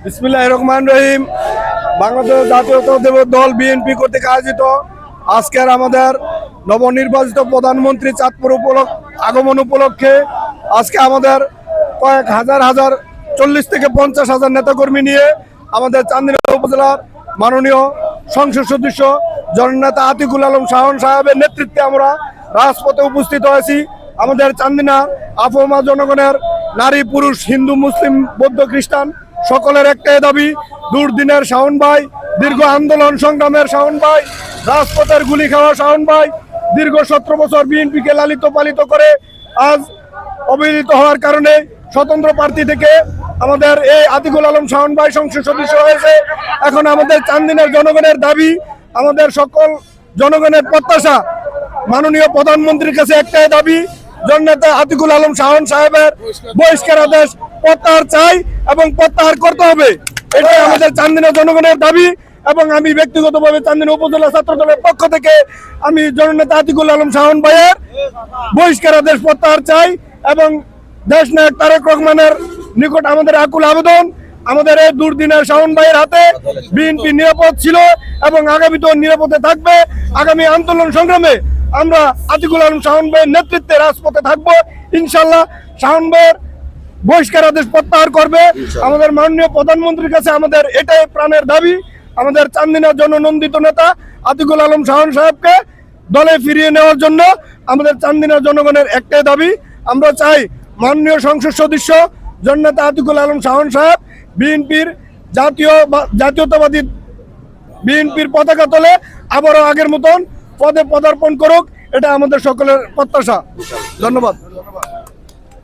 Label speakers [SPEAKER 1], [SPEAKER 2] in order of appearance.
[SPEAKER 1] বিসমিল্লাহির রহমানির রহিম। বাংলাদেশ জাতীয়তাবাদী দল বিএনপি কর্তৃক আয়োজিত আজকের আমাদের নবনির্বাচিত প্রধানমন্ত্রী চাঁদপুর আগমন উপলক্ষে আজকে আমাদের কয়েক হাজার 40 থেকে 50,000 নেতাকর্মী নিয়ে আমাদের চান্দিনা উপজেলার মাননীয় সংসদ সদস্য জননেতা আতিকুল আলম শাওন সাহেবের নেতৃত্বে আমরা রাজপথে উপস্থিত হয়েছি। আমাদের চান্দিনা আফমা জনগণের নারী পুরুষ হিন্দু মুসলিম বৌদ্ধ খ্রিস্টান সকলের একটাই দাবি, দুর্দিনের শাওন ভাই, দীর্ঘ আন্দোলন সংগ্রামের শাওন ভাই, রাজপথের গুলি খাওয়া শাওন ভাই দীর্ঘ 17 বছর বিএনপিকে লালিত পালিত করে আজ অবহেলিত হওয়ার কারণে স্বতন্ত্র প্রার্থী থেকে আমাদের এই আতিকুল আলম শাওন ভাই সংসদ সদস্য হয়েছে। এখন আমাদের চান্দিনার জনগণের দাবি, আমাদের সকল জনগণের প্রত্যাশা, মাননীয় প্রধানমন্ত্রীর কাছে একটাই দাবি, জননেতা আতিকুল আলম শাওন সাহেবের বহিষ্কার আদেশ প্রত্যাহার চাই এবং প্রত্যাহার করতে হবে। এটাই আমাদের চান্দিনা জনগণের দাবি। এবং আমি ব্যক্তিগতভাবে চান্দিনা উপজেলা ছাত্র দলের পক্ষ থেকে আমি জননেতা আতিকুল আলম শাওন ভাইয়ের বহিষ্কার আদেশ প্রত্যাহার চাই এবং দেশ নায়ক তারেক রহমানের নিকট আমাদের আকুল আবেদন, আমাদের এই দুর্দিনের শাওন ভাইয়ের হাতে বিএনপি নিরাপদ ছিল এবং আগামীতেও নিরাপদে থাকবে। আগামী আন্দোলন সংগ্রামে আমরা আতিকুল আলম শাওন ভাইয়ের নেতৃত্বে রাজপথে থাকবো ইনশাল্লাহ। শাওন ভাইয়ের বহিষ্কার আদেশ প্রত্যাহার করবে আমাদের মাননীয় প্রধানমন্ত্রীর কাছে আমাদের এটাই প্রাণের দাবি। আমাদের চান্দিনার জননন্দিত নেতা আতিকুল আলম শাওন সাহেবকে দলে ফিরিয়ে নেওয়ার জন্য আমাদের চান্দিনার জনগণের একটাই দাবি, আমরা চাই মাননীয় সংসদ সদস্য জননেতা আতিকুল আলম শাওন সাহেব বিএনপির জাতীয়তাবাদী বিএনপির পতাকা তলে আবারও আগের মতন পদে পদার্পণ করুক, এটা আমাদের সকলের প্রত্যাশা। ধন্যবাদ।